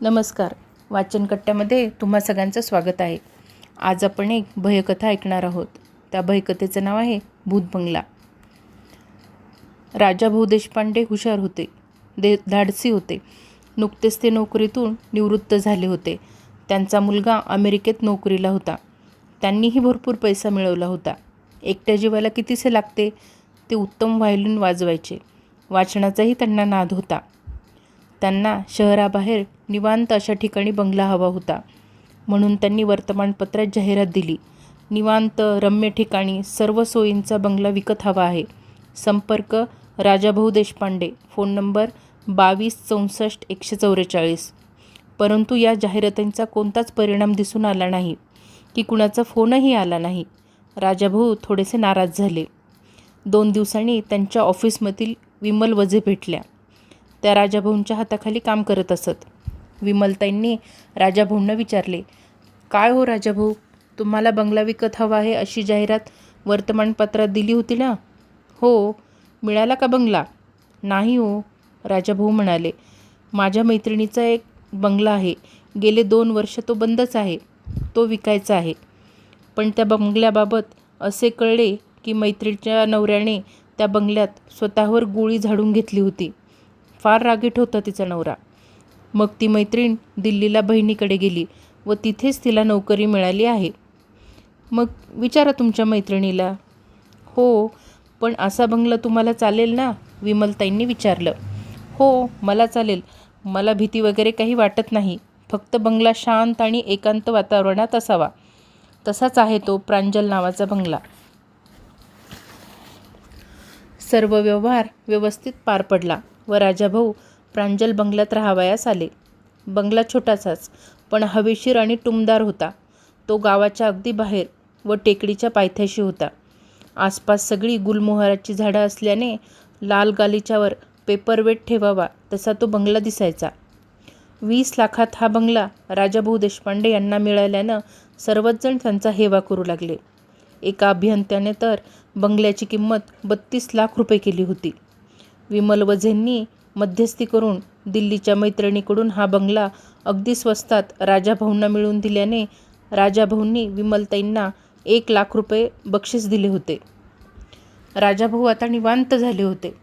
नमस्कार. वाचनकट्ट्यामध्ये तुम्हा सगळ्यांचं स्वागत आहे. आज आपण एक भयकथा ऐकणार आहोत. त्या भयकथेचं नाव आहे भूत बंगला. राजाभाऊ देशपांडे हुशार होते, धाडसी होते. नुकतेच ते नोकरीतून निवृत्त झाले होते. त्यांचा मुलगा अमेरिकेत नोकरीला होता. त्यांनीही भरपूर पैसा मिळवला होता. एकट्या जीवाला कितीसे लागते. ते उत्तम व्हायोलिन वाजवायचे. वाचनाचाही त्यांना नाद होता. त्यांना शहराबाहेर निवांत अशा ठिकाणी बंगला हवा होता. म्हणून त्यांनी वर्तमानपत्रात जाहिरात दिली. निवांत रम्य ठिकाणी सर्व सोयींचा बंगला विकत हवा आहे. संपर्क राजाभाऊ देशपांडे. Phone number 2264-144. परंतु या जाहिरातींचा कोणताच परिणाम दिसून आला नाही की कुणाचा फोनही आला नाही. राजाभाऊ थोडेसे नाराज झाले. 2 दिवसांनी त्यांच्या ऑफिसमधील विमल वझे भेटल्या. त्या राजाभाऊंच्या हाताखाली काम करत असत. विमलताईंनी राजाभाऊंना विचारले, काय हो राजाभाऊ, तुम्हाला बंगला विकत हवा आहे अशी जाहिरात वर्तमानपत्रात दिली होती ना? हो. मिळाला का बंगला? नाही हो, राजाभाऊ म्हणाले. माझ्या मैत्रिणीचा एक बंगला आहे. गेले 2 वर्ष तो बंदच आहे. तो विकायचा आहे. पण त्या बंगल्याबाबत असे कळले की मैत्रिणीच्या नवऱ्याने त्या बंगल्यात स्वतःवर गोळी झाडून घेतली होती. फार रागीट होता तिचा नवरा. मग ती मैत्रीण दिल्लीला बहिणीकडे गेली व तिथेच तिला नोकरी मिळाली आहे. मग विचारा तुमच्या मैत्रिणीला. हो, पण असा बंगला तुम्हाला चालेल ना? विमलताईंनी विचारलं. हो, मला चालेल. मला भीती वगैरे काही वाटत नाही. फक्त बंगला शांत आणि एकांत वातावरणात असावा. तसाच आहे तो प्रांजल नावाचा बंगला. सर्व व्यवहार व्यवस्थित पार पडला व राजाभाऊ प्रांजल बंगल्यात राहावयास आले. बंगला छोटासाच पण हवेशीर आणि टुमदार होता. तो गावाच्या अगदी बाहेर व टेकडीच्या पायथ्याशी होता. आसपास सगळी गुलमोहराची झाडं असल्याने लाल गालिच्यावर पेपरवेट ठेवावा तसा तो बंगला दिसायचा. 20 लाखात हा बंगला राजाभाऊ देशपांडे यांना मिळाल्यानं सर्वच जण त्यांचा हेवा करू लागले. एका अभियंत्याने तर बंगल्याची किंमत 32 लाख रुपये केली होती. विमल वझेंनी मध्यस्थी करून दिल्लीच्या मैत्रिणीकडून हा बंगला अगदी स्वस्तात राजाभाऊंना मिळवून दिल्याने राजाभाऊंनी विमलताईंना 1 लाख रुपये बक्षीस दिले होते. राजाभाऊ आता निवांत झाले होते.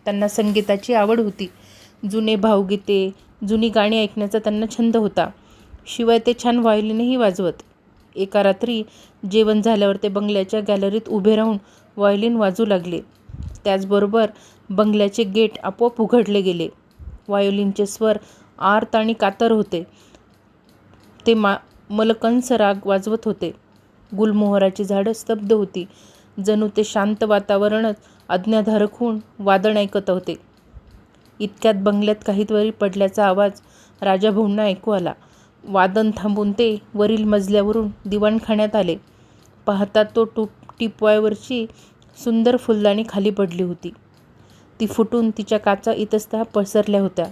त्यांना संगीताची आवड होती. जुने भावगीते, जुनी गाणी ऐकण्याचा त्यांना छंद होता. शिवाय ते छान व्हायोलिनही वाजवत. एका रात्री जेवण झाल्यावर ते बंगल्याच्या गॅलरीत उभे राहून व्हायोलिन वाजवू लागले. त्याचबरोबर बंगल्याचे गेट आपोआप उघडले गेले. व्हायोलिनचे स्वर आर्त आणि कातर होते. ते मलकंस राग वाजवत होते. गुलमोहराची झाडं स्तब्ध होती. जणू ते शांत वातावरणच आज्ञाधारक होऊन वादन ऐकत होते. इतक्यात बंगल्यात काहीतरी पडल्याचा आवाज राजाभाऊंना ऐकू आला. वादन थांबून ते वरील मजल्यावरून दिवाणखान्यात आले. पाहता तो टिपवायवरची सुंदर फुलदाणी खाली पडली होती. ती फुटून तिच्या काचा इतस्ततः पसरल्या होत्या.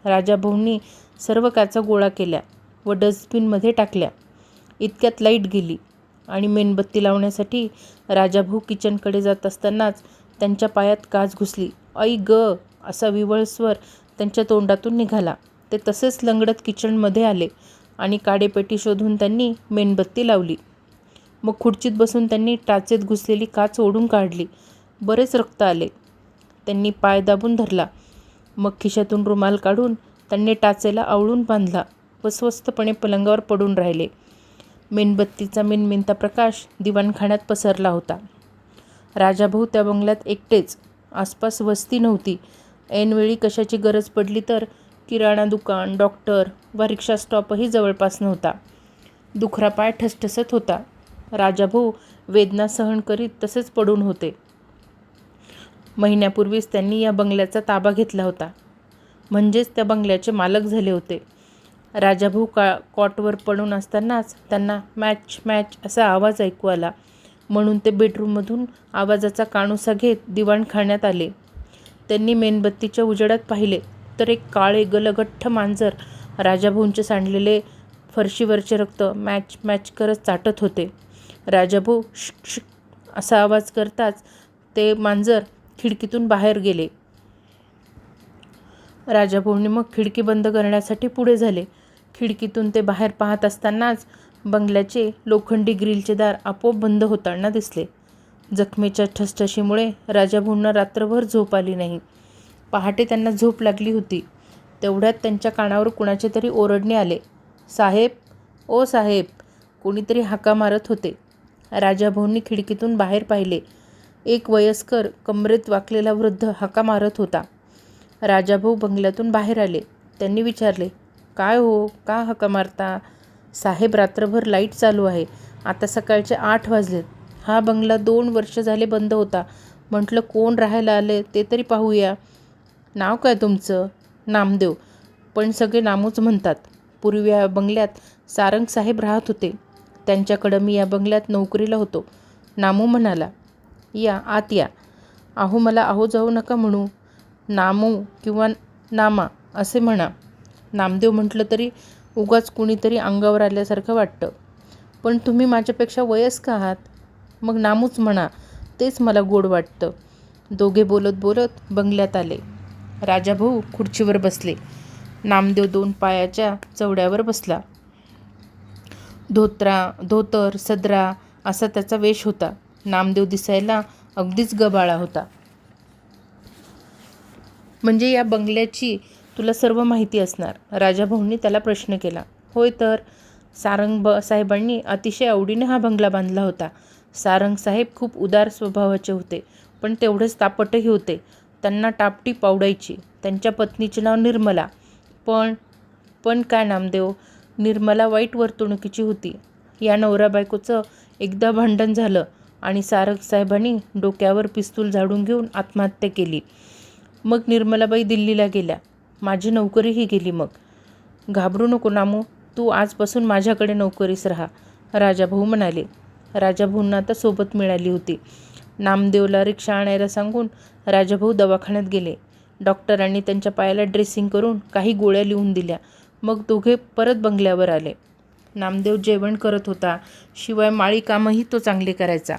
राजाभाऊंनी सर्व काचा गोळा केल्या व डस्टबिनमध्ये टाकल्या. इतक्यात लाईट गेली आणि मेणबत्ती लावण्यासाठी राजाभाऊ किचनकडे जात असतानाच त्यांच्या पायात काच घुसली. आई ग, असा विव्हळ स्वर त्यांच्या तोंडातून निघाला. ते तसेच लंगडत किचनमध्ये आले आणि काडेपेटी शोधून त्यांनी मेणबत्ती लावली. मग खुर्चीत बसून त्यांनी टाचेत घुसलेली काच ओढून काढली. बरेच रक्त आले. त्यांनी पाय दाबून धरला. मग खिशातून रुमाल काढून त्यांनी टाचेला आवळून बांधला व स्वस्तपणे पलंगावर पडून राहिले. मेणबत्तीचा मिणमिणता प्रकाश दिवाणखान्यात पसरला होता. राजाभाऊ त्या बंगल्यात एकटेच. आसपास वस्ती नव्हती. ऐनवेळी कशाची गरज पडली तर किराणा दुकान, डॉक्टर वा रिक्षा स्टॉपही जवळपास नव्हता. दुखरा पाय ठसठसत होता. राजाभाऊ वेदना सहन करीत तसेच पडून होते. महिन्यापूर्वीच त्यांनी या बंगल्याचा ताबा घेतला होता. म्हणजेच त्या बंगल्याचे मालक झाले होते. राजाभाऊ कॉटवर पडून असतानाच त्यांना मॅच मॅच असा आवाज ऐकू आला. म्हणून ते बेडरूममधून आवाजाचा कानोसा घेत दिवाणखान्यात आले. त्यांनी मेणबत्तीच्या उजेडात पाहिले तर एक काळे गलगठ्ठ मांजर राजाभाऊंचे सांडलेले फरशीवरचे रक्त मॅच मॅच करत चाटत होते. राजाभाऊ शुक शुक असा आवाज करताच ते मांजर खिडकीतून बाहेर गेले. राजाभाऊंनी मग खिडकी बंद करण्यासाठी पुढे झाले. खिडकीतून ते बाहेर पाहत असतानाच बंगल्याचे लोखंडी ग्रिलचे दार आपोआप बंद होताना दिसले. जखमेच्या ठसठशीमुळे राजाभाऊंना रात्रभर झोप आली नाही. पहाटे त्यांना झोप लागली होती. तेवढ्यात त्यांच्या कानावर कुणाचे तरी ओरडणे आले. "साहेब, ओ साहेब!" कोणीतरी हाका मारत होते. राजाभाऊंनी खिडकीतून बाहेर पाहिले. एक वयस्कर कमरेत वाकलेला वृद्ध हाका मारत होता. राजाभाऊ बंगल्यातून बाहेर आले. त्यांनी विचारले, "काय हो, का हाका मारता?" "साहेब, रात्रभर लाईट चालू आहे. आता सकाळचे 8 वाजलेत. हा बंगला 2 वर्ष झाले बंद होता. म्हटलं कोण राहायला आले ते तरी पाहूया." "नाव काय तुमचं?" "नामदेव." "पण सगळे नामूच म्हणतात. पूर्वी या बंगल्यात सारंग साहेब राहत होते. त्यांच्याकडं मी या बंगल्यात नोकरीला होतो." नामू म्हणाला, "या, आत या." "अहो, मला अहो जाऊ नका म्हणू. नामू किंवा नामा असे म्हणा." नामदेव म्हटलं तरी उगाच कुणीतरी अंगावर आल्यासारखं वाटतं. "पण तुम्ही माझ्यापेक्षा वयस्क आहात." "मग नामूच म्हणा, तेच मला गोड वाटतं." दोघे बोलत बोलत बंगल्यात आले. राजाभाऊ खुर्चीवर बसले. नामदेव 2 पायाच्या चवड्यावर बसला. धोतर, सदरा असा त्याचा वेश होता. नामदेव दिसायला अगदीच गबाळा होता. "म्हणजे या बंगल्याची तुला सर्व माहिती असणार?" राजाभाऊंनी त्याला प्रश्न केला. "होय तर. सारंग साहेबांनी अतिशय आवडीने हा बंगला बांधला होता." सारंग साहेब खूप उदार स्वभावाचे होते, पण तेवढेच तापटही होते. त्यांना टापटीप आवडायची. त्यांच्या पत्नीचे नाव निर्मला. पण काय नामदेव, निर्मला वाईट वर्तणुकीची होती. या नवरा बायकोचं एकदा भांडण झालं आणि सारंग साहेबांनी डोक्यावर पिस्तूल झाडून घेऊन आत्महत्या केली. मग निर्मलाबाई दिल्लीला गेल्या. माझी नोकरीही गेली. मग." "घाबरू नको नामू, तू आजपासून माझ्याकडे नोकरीस राहा," राजाभाऊ म्हणाले. राजाभाऊंना आता सोबत मिळाली होती. नामदेवला रिक्षा आणायला सांगून राजाभाऊ दवाखान्यात गेले. डॉक्टरांनी त्यांच्या पायाला ड्रेसिंग करून काही गोळ्या लिहून दिल्या. मग दोघे परत बंगल्यावर आले. नामदेव जेवण करत होता. शिवाय माळी कामही तो चांगले करायचा.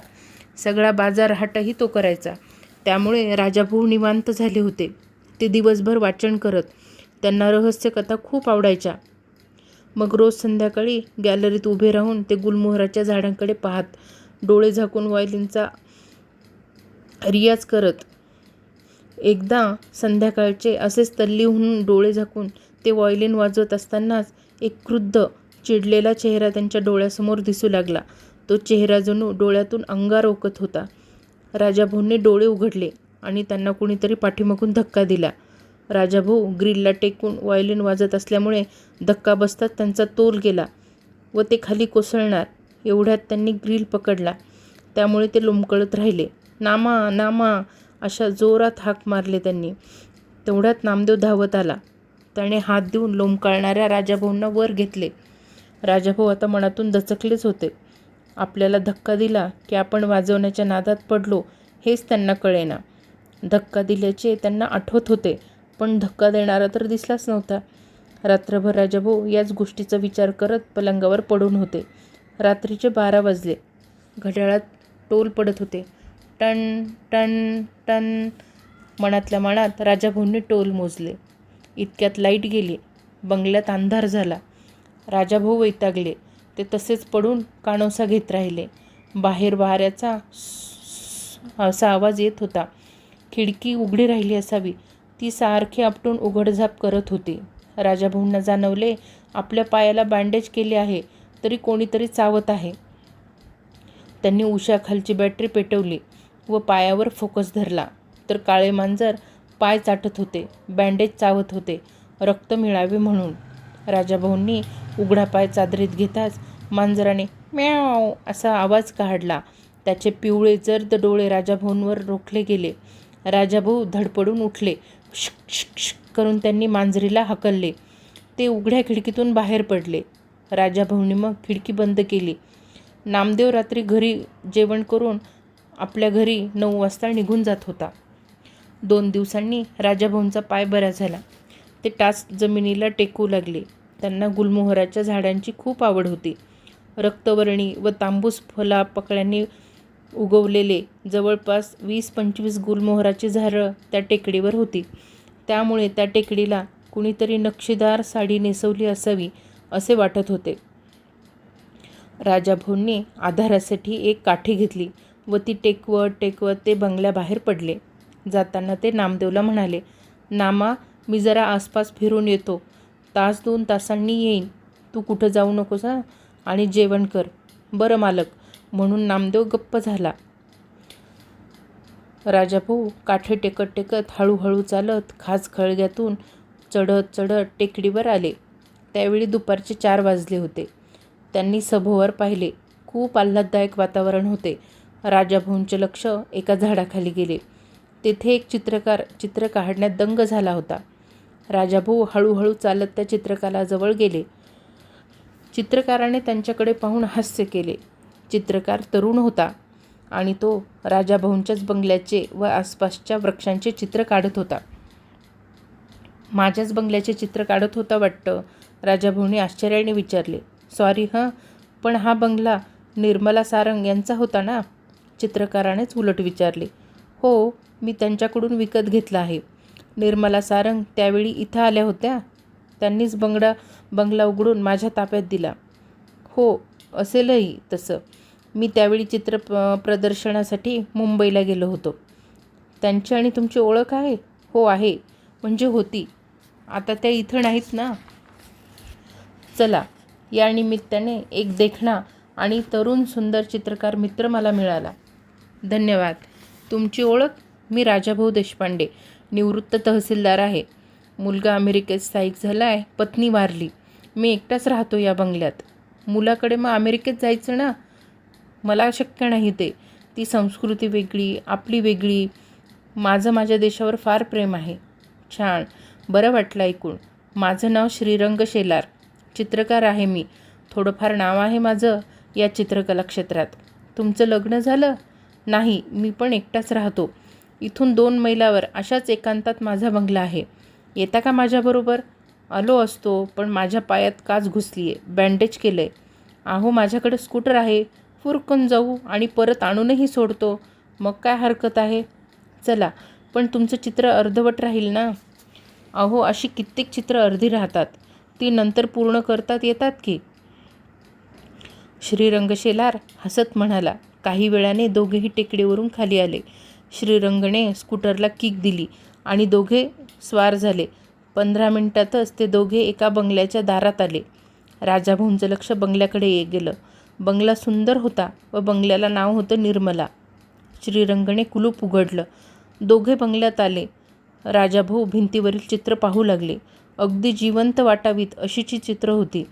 सगळा बाजारहाटही तो करायचा. त्यामुळे राजाभाऊ निवांत झाले होते. ते दिवसभर वाचन करत. त्यांना रहस्यकथा खूप आवडायच्या. मग रोज संध्याकाळी गॅलरीत उभे राहून ते गुलमोहराच्या झाडांकडे पाहत, डोळे झाकून व्हायोलिनचा रियाज करत. एकदा संध्याकाळचे असेच तल्ली होऊन डोळे झाकून ते व्हायोलिन वाजवत असतानाच एक क्रुद्ध, चिडलेला चेहरा त्यांच्या डोळ्यासमोर दिसू लागला. तो चेहरा जणू डोळ्यातून अंगार ओकत होता. राजाभाऊंनी डोळे उघडले आणि त्यांना कुणीतरी पाठीमागून धक्का दिला. राजाभाऊ ग्रिलला टेकून व्हायोलिन वाजत असल्यामुळे धक्का बसताच त्यांचा तोल गेला व ते खाली कोसळणार एवढ्यात त्यांनी ग्रिल पकडला. त्यामुळे ते लोंबकळत राहिले. "नामा, नामा!" अशा जोरात हाक मारले त्यांनी. तेवढ्यात नामदेव धावत आला. त्याने हात देऊन लोंबकळणाऱ्या राजाभाऊंना वर घेतले. राजाभाऊ आता मनातून दचकलेच होते. आपल्याला धक्का दिला की आपण वाजवण्याच्या नादात पडलो हेच त्यांना कळेना. धक्का दिल्याचे त्यांना आठवत होते, पण धक्का देणारा तर दिसलाच नव्हता. रात्रभर राजाभाऊ याच गोष्टीचा विचार करत पलंगावर पडून होते. रात्रीचे 12 वाजले. घड्याळात टोल पडत होते. टन टन टन. मनातल्या मनात राजाभाऊंनी टोल मोजले. इतक्यात लाईट गेली. बंगल्यात अंधार झाला. राजाभाऊ वैतागले. ते तसेच पडून कानोसा घेत राहिले. बाहेर वाऱ्याचा असा आवाज येत होता. खिडकी उघडी राहिली असावी. ती सारखी आपटून उघडझाप करत होती. राजाभाऊंना जाणवले, आपल्या पायाला बँडेज केले आहे तरी कोणीतरी चावत आहे. त्यांनी उशाखालची बॅटरी पेटवली व पायावर फोकस धरला तर काळे मांजर पाय चाटत होते. बँडेज चावत होते, रक्त मिळावे म्हणून. राजाभाऊंनी उघडा पाय चादरीत घेताच मांजराने म्याव असा आवाज काढला. त्याचे पिवळे जर्द डोळे राजाभाऊंवर रोखले गेले. राजाभाऊ धडपडून उठले. शुक शुक शुक करून त्यांनी मांजरीला हाकलले. ते उघड्या खिडकीतून बाहेर पडले. राजाभाऊंनी मग खिडकी बंद केली. नामदेव रात्री घरी जेवण करून आपल्या घरी 9 वाजता निघून जात होता. 2 दिवसांनी राजाभाऊंचा पाय बरा झाला. ते टाच जमिनीला टेकू लागले. त्यांना गुलमोहराच्या झाडांची खूप आवड होती. रक्तवर्णी व तांबूस फुलापाकळ्यांनी उगवलेले जवळपास 20-25 गुलमोहराची झाडं त्या टेकडीवर होती. त्यामुळे त्या टेकडीला कुणीतरी नक्षीदार साडी नेसवली असावी असे वाटत होते. राजाभाऊंनी आधारासाठी एक काठी घेतली व ती टेकवत ते बंगल्याबाहेर पडले. जाताना ते नामदेवला म्हणाले, नामा, मी जरा आसपास फिरून येतो. 1-2 तासांनी येईन. तू कुठं जाऊ नकोस हां, आणि जेवण कर. बरं मालक, म्हणून नामदेव गप्प झाला. राजाभाऊ काठी टेकत हळूहळू चालत खाचखळग्यातून चढत टेकडीवर आले. त्यावेळी दुपारचे 4 वाजले होते. त्यांनी सभोवर पाहिले. खूप आल्हाददायक वातावरण होते. राजाभाऊंचे लक्ष एका झाडाखाली गेले. तेथे एक चित्रकार चित्र काढण्यात दंग झाला होता. राजाभाऊ हळूहळू चालत त्या चित्रकाराजवळ गेले. चित्रकाराने त्यांच्याकडे पाहून हास्य केले. चित्रकार तरुण होता आणि तो राजाभाऊंच्याच बंगल्याचे व आसपासच्या वृक्षांचे चित्र काढत होता. माझ्याच बंगल्याचे चित्र काढत होता वाटतं, राजाभाऊंनी आश्चर्याने विचारले. सॉरी हं, पण हा बंगला निर्मला सारंग यांचा होता ना? चित्रकारानेच उलट विचारले. हो, मी त्यांच्याकडून विकत घेतला आहे. निर्मला सारंग त्यावेळी इथं आल्या होत्या. त्यांनीच बंगला उघडून माझ्या ताब्यात दिला. हो, असेलही तसं. मी त्यावेळी चित्र प्रदर्शनासाठी मुंबईला गेलो होतो. त्यांची आणि तुमची ओळख आहे? हो आहे, म्हणजे होती. आता त्या इथं नाहीत ना. चला, या निमित्ताने एक देखणा आणि तरुण सुंदर चित्रकार मित्र मला मिळाला. धन्यवाद. तुमची ओळख? मी राजाभाऊ देशपांडे, निवृत्त तहसीलदार आहे. मुलगा अमेरिकेत स्थायिक झाला आहे. पत्नी वारली. मी एकटाच राहतो या बंगल्यात. मुलाकडे मग अमेरिकेत जायचं ना? मला शक्य नाही ते. ती संस्कृती वेगळी, आपली वेगळी. माझं माझ्या देशावर फार प्रेम आहे. छान, बरं वाटलं ऐकून. माझं नाव श्रीरंग शेलार. चित्रकार आहे मी. थोडंफार नाव आहे माझं या चित्रकला क्षेत्रात. तुमचं लग्न झालं? नाही, मी पण एकटाच राहतो. इथून 2 मैलावर अशाच एकांतात माझा बंगला आहे. येता का माझ्याबरोबर? आलो असतो, पण माझ्या पायात काच घुसली आहे. बँडेज केलं आहे. अहो, माझ्याकडे स्कूटर आहे. फुरकून जाऊ आणि परत आणूनही सोडतो. मग काय हरकत आहे? चला, पण तुमचं चित्र अर्धवट राहील ना? अहो, अशी कित्येक चित्र अर्धी राहतात. ती नंतर पूर्ण करतात येतात की. श्रीरंग शेलार हसत म्हणाला. काही वेळाने दोघेही टेकडीवरून खाली आले. श्रीरंगने स्कूटरला किक दिली आणि दोघे स्वार झाले. 15 मिनिटातच ते दोघे एका बंगल्याच्या दारात आले. राजाभाऊंचं लक्ष बंगल्याकडे गेलं. बंगला सुंदर होता व बंगल्याला नाव होतं निर्मला. श्रीरंगने कुलूप उघडलं. दोघे बंगल्यात आले. राजाभाऊ भिंतीवरील चित्र पाहू लागले. अगदी जिवंत वाटावीत अशीची चित्र होती.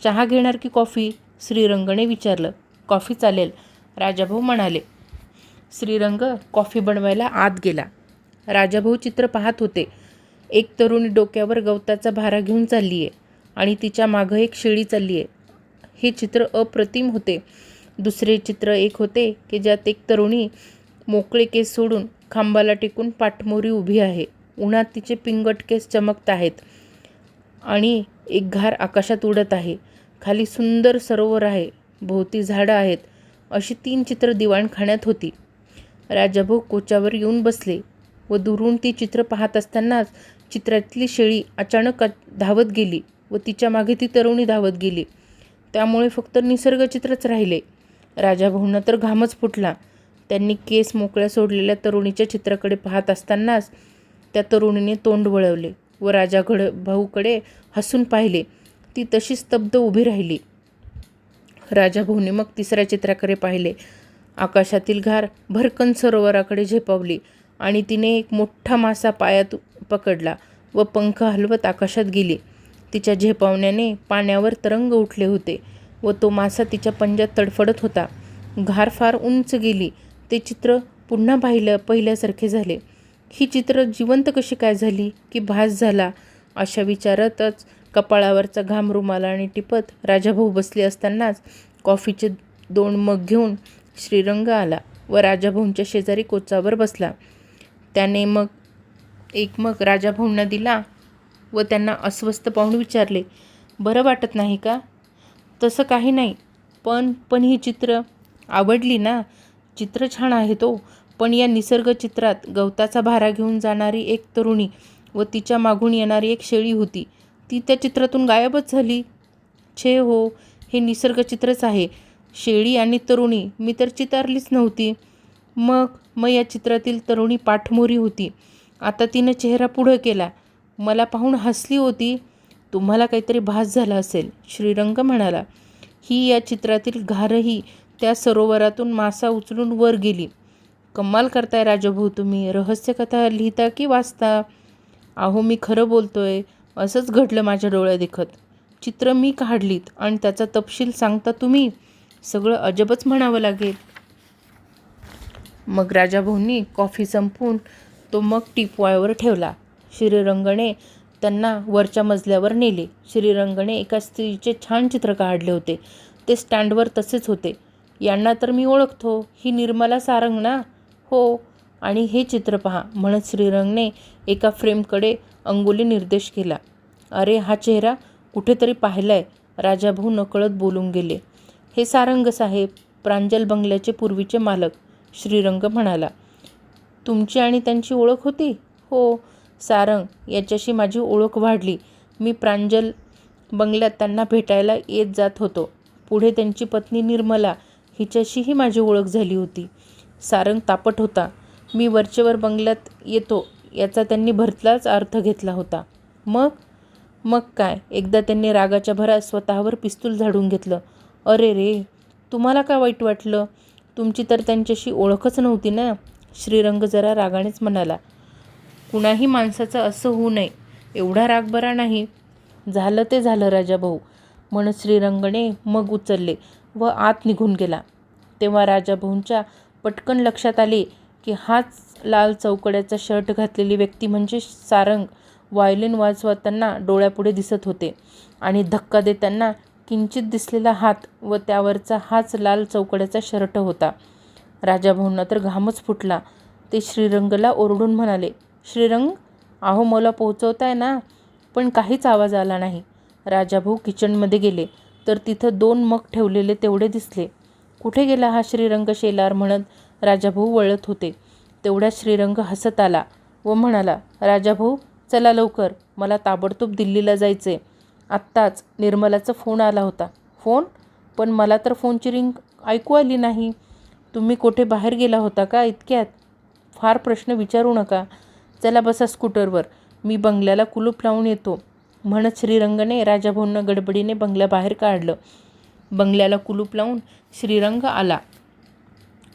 चहा घेणार की कॉफी? श्रीरंगने विचारलं. कॉफी चालेल, राजाभाऊ म्हणाले. श्रीरंग कॉफी बनवायला आत गेला. राजाभाऊ चित्र पाहत होते. एक तरुणी डोक्यावर गवताचा भारा घेऊन चालली आहे आणि तिच्या मागं एक शेळी चालली आहे. हे चित्र अप्रतिम होते. दुसरे चित्र एक होते की ज्यात एक तरुणी मोकळे केस सोडून खांबाला टेकून पाठमोरी उभी आहे. उन्हात तिचे पिंगट केस चमकत आहेत आणि एक घार आकाशात उडत आहे. खाली सुंदर सरोवर आहे. भोवती झाडं आहेत. अशी 3 चित्र दिवाणखान्यात होती. राजाभाऊ कोच्यावर येऊन बसले व दुरून ती चित्र पाहत असतानाच चित्रातली शेळी अचानक धावत गेली व तिच्या मागे ती तरुणी धावत गेली. त्यामुळे फक्त निसर्गचित्रच राहिले. राजाभाऊंना तर घामच फुटला. त्यांनी केस मोकळ्या सोडलेल्या तरुणीच्या चित्राकडे पाहत असतानाच त्या तरुणीने तोंड वळवले व राजाभाऊकडे हसून पाहिले. ती तशी स्तब्ध उभी राहिली. राजाभाऊने मग तिसऱ्या चित्राकडे पाहिले. आकाशातील घार भरकन सरोवराकडे झेपावली आणि तिने एक मोठा मासा पायात पकडला व पंख हलवत आकाशात गेली. तिच्या झेपावण्याने पाण्यावर तरंग उठले होते व तो मासा तिच्या पंजात तडफडत होता. घार फार उंच गेली. ते चित्र पुन्हा पहिल्यासारखे झाले. ही चित्र जिवंत कशी काय झाली की भास झाला? अशा विचारातच कपाळावरचा घाम रुमालाने टिपत राजाभाऊ बसले असतानाच कॉफीचे 2 मग घेऊन श्रीरंग आला व राजाभाऊंच्या शेजारी कोचावर बसला. त्याने एक मग राजाभाऊंना दिला व त्यांना अस्वस्थ पाहून विचारले, बरं वाटत नाही का? तसं काही नाही, पण ही चित्र आवडली ना? चित्र छान आहे तो, पण या निसर्ग चित्रात गवताचा भारा घेऊन जाणारी एक तरुणी व तिच्या मागून येणारी एक शेळी होती. ती त्या चित्रातून गायबच झाली. छे हो, हे निसर्गचित्रच आहे. शेळी आणि तरुणी मी तर चितारलीच नव्हती. मग या चित्रातील तरुणी पाठमोरी होती. आता तिनं चेहरा पुढं केला. मला पाहून हसली होती. तुम्हाला काहीतरी भास झाला असेल, श्रीरंग म्हणाला. ही या चित्रातील घारही त्या सरोवरातून मासा उचलून वर गेली. कमाल करताय राजाभाऊ तुम्ही. रहस्यकथा लिहिता की वाचता? अहो मी खरं बोलतोय. असंच घडलं माझ्या डोळ्यादेखत. चित्र मी काढलीत आणि त्याचा तपशील सांगता तुम्ही. सगळं अजबच म्हणावं लागेल. मग राजाभाऊंनी कॉफी संपवून तो मग टीपॉयवर ठेवला. श्रीरंगने त्यांना वरच्या मजल्यावर नेले. श्रीरंगने एका स्त्रीचे छान चित्र काढले होते. ते स्टँडवर तसेच होते. यांना तर मी ओळखतो. ही निर्मला सारंग ना? हो. आणि हे चित्र पहा, म्हणत श्रीरंगने एका फ्रेमकडे अंगुली निर्देश केला. अरे हा चेहरा कुठेतरी पाहिलाय, राजाभाऊ नकळत बोलून गेले. हे सारंग साहेब, प्रांजल बंगल्याचे पूर्वीचे मालक, श्रीरंग म्हणाला. तुमची आणि त्यांची ओळख होती? हो. सारंग याच्याशी माझी ओळख वाढली. मी प्रांजल बंगल्यात त्यांना भेटायला येत जात होतो. पुढे त्यांची पत्नी निर्मला हिच्याशीही माझी ओळख झाली होती. सारंग तापट होता. मी वरचेवर बंगल्यात येतो याचा त्यांनी भरतलाच अर्थ घेतला होता. मग काय, एकदा त्यांनी रागाच्या भरात स्वतःवर पिस्तूल झाडून घेतलं. अरे रे, तुम्हाला का वाईट वाटलं? तुमची तर त्यांच्याशी ओळखच नव्हती ना? श्रीरंग जरा रागानेच म्हणाला. कुणाही माणसाचं असं होऊ नये एवढा राग बरा नाही. झालं ते झालं राजाभाऊ, म्हणत श्रीरंगने मग उचलले व आत निघून गेला. तेव्हा राजाभाऊंच्या पटकन लक्षात आले की हाच लाल चौकड्याचा शर्ट घातलेली व्यक्ती म्हणजे सारंग व्हायोलिन वाजवताना डोळ्यापुढे दिसत होते. आणि धक्का देताना किंचित दिसलेला हात व त्यावरचा हाच लाल चौकड्याचा शर्ट होता. राजाभाऊंना तर घामच फुटला. ते श्रीरंगला ओरडून म्हणाले. श्रीरंग, अहो मला पोहोचवताय ना? पण काहीच आवाज आला नाही. राजाभाऊ किचनमध्ये गेले तर तिथं 2 मग ठेवलेले तेवढे दिसले. कुठे गेला हा श्रीरंग शेलार, म्हणत राजाभाऊ वळत होते. तेवढ्यात श्रीरंग हसत आला व म्हणाला. राजाभाऊ चला लवकर, मला ताबडतोब दिल्लीला जायचे. आत्ताच निर्मलाचा फोन आला होता. फोन? पण मला तर फोनची रिंग ऐकू आली नाही. तुम्ही कुठे बाहेर गेला होता का इतक्यात? फार प्रश्न विचारू नका. चला बसा स्कूटरवर, मी बंगल्याला कुलूप लावून येतो, म्हणत श्रीरंगने राजाभाऊंना गडबडीने बंगल्याबाहेर काढलं. बंगल्याला कुलूप लावून श्रीरंग आला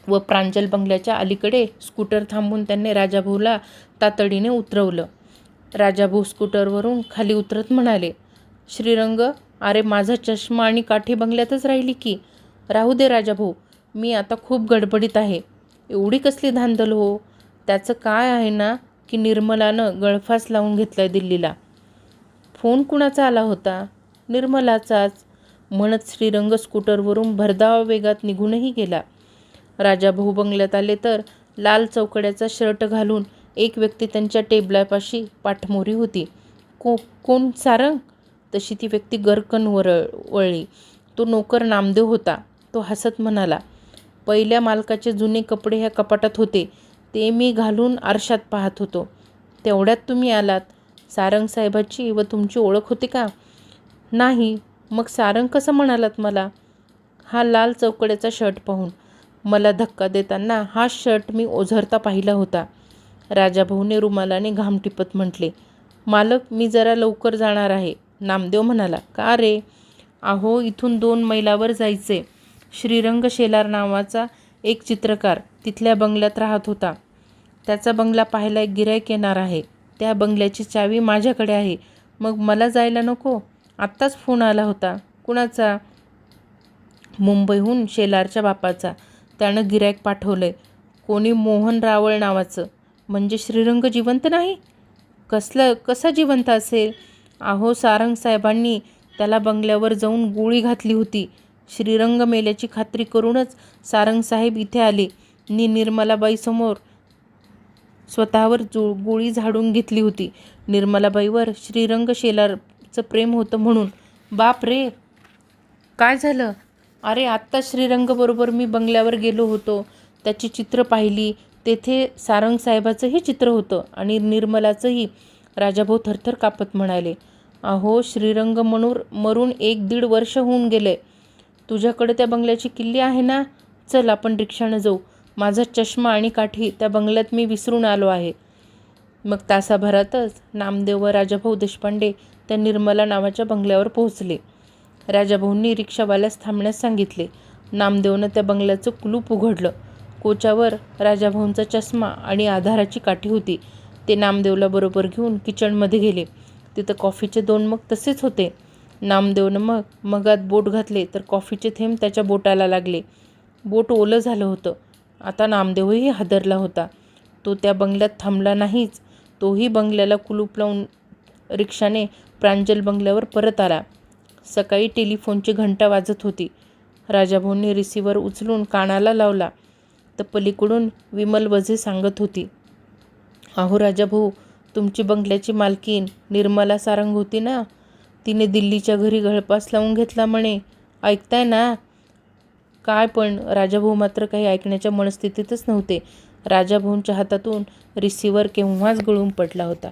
व प्रांजल बंगल्याच्या अलीकडे स्कूटर थांबवून त्यांनी राजाभाऊला तातडीने उतरवलं. राजाभाऊ स्कूटरवरून खाली उतरत म्हणाले. श्रीरंग, अरे माझा चष्मा आणि काठी बंगल्यातच राहिली की. राहू दे राजाभाऊ, मी आता खूप गडबडीत आहे. एवढी कसली धांदल हो? त्याचं काय आहे ना की निर्मलानं गळफास लावून घेतलाय दिल्लीला. फोन कुणाचा आला होता? निर्मलाचाच, म्हणत श्रीरंग स्कूटरवरून भरधाव वेगात निघूनही गेला. राजाभाऊ बंगल्यात आले तर लाल चौकड्याचा शर्ट घालून एक व्यक्ती त्यांच्या टेबलापाशी पाठमोरी होती. कोण सारंग? तशी ती व्यक्ती गर्कन वळली. तो नोकर नामदेव होता. तो हसत म्हणाला. पहिल्या मालकाचे जुने कपडे ह्या कपाटात होते. ते मी घालून आरशात पाहत होतो. तेवढ्यात तुम्ही आलात. सारंग साहेबाची व तुमची ओळख होती का? नाही. मग सारंग कसं म्हणालात मला? हा लाल चौकड्याचा शर्ट पाहून. मला धक्का देताना हा शर्ट मी ओझरता पाहिला होता. राजाभाऊने रुमालाने घाम टिपत म्हटले. मालक, मी जरा लवकर जाणार आहे. नामदेव म्हणाला. का रे? अहो इथून 2 मैलावर जायचे. श्रीरंग शेलार नावाचा एक चित्रकार तिथल्या बंगल्यात राहत होता. त्याचा बंगला पाहायला एक गिऱ्हाईक येणार आहे. त्या बंगल्याची चावी माझ्याकडे आहे. मग मला जायला नको? आत्ताच फोन आला होता. कुणाचा? मुंबईहून शेलारच्या बापाचा. त्यानं गिऱ्हाईक पाठवलंय. कोणी मोहन रावळ नावाचं. म्हणजे श्रीरंग जिवंत नाही? कसा जिवंत असेल? अहो सारंग साहेबांनी त्याला बंगल्यावर जाऊन गोळी घातली होती. श्रीरंग मेल्याची खात्री करूनच सारंग साहेब इथे आले. निर्मलाबाईसमोर स्वतःवर गोळी झाडून घेतली होती. निर्मलाबाईवर श्रीरंग शेलारचं प्रेम होतं म्हणून. बाप रे, काय झालं? अरे आत्ता श्रीरंगबरोबर मी बंगल्यावर गेलो होतो. त्याची चित्र पाहिली. तेथे सारंग साहेबाचंही चित्र होतं आणि निर्मलाचंही. राजाभाऊ थरथर कापत म्हणाले. अहो श्रीरंग मरून 1-1.5 वर्ष होऊन गेले. तुझ्याकडे त्या बंगल्याची किल्ली आहे ना? चल आपण रिक्षानं जाऊ. माझा चष्मा आणि काठी त्या बंगल्यात मी विसरून आलो आहे. मग तासाभरातच नामदेव व राजाभाऊ देशपांडे त्या निर्मला नावाच्या बंगल्यावर पोहोचले. राजाभाऊंनी रिक्षावाल्यास थांबण्यास सांगितले. नामदेवनं त्या बंगल्याचं कुलूप उघडलं. कोच्यावर राजाभाऊंचा चष्मा आणि आधाराची काठी होती. ते नामदेवला बरोबर घेऊन किचनमध्ये गेले. तिथं कॉफीचे 2 मग तसेच होते. नामदेवनं मगात बोट घातले तर कॉफीचे थेंब त्याच्या बोटाला लागले. बोट ओलं झालं होतं. आता नामदेवही हादरला होता. तो त्या बंगल्यात थांबला नाहीच. तोही बंगल्याला कुलूप लावून रिक्षाने प्रांजल बंगल्यावर परत आला. सकाळी टेलिफोनची घंटा वाजत होती. राजाभाऊंनी रिसिव्हर उचलून कानाला लावला तर पलीकडून विमल वझे सांगत होती, अहो राजाभाऊ, तुमची बंगल्याची मालकीन निर्मला सारंग होती ना, तिने दिल्लीच्या घरी गळपास लावून घेतला म्हणे. ऐकताय ना? काय पण राजाभाऊ मात्र काही ऐकण्याच्या मनस्थितीतच नव्हते. राजाभाऊंच्या हातातून रिसिव्हर केव्हाच गळून पडला होता.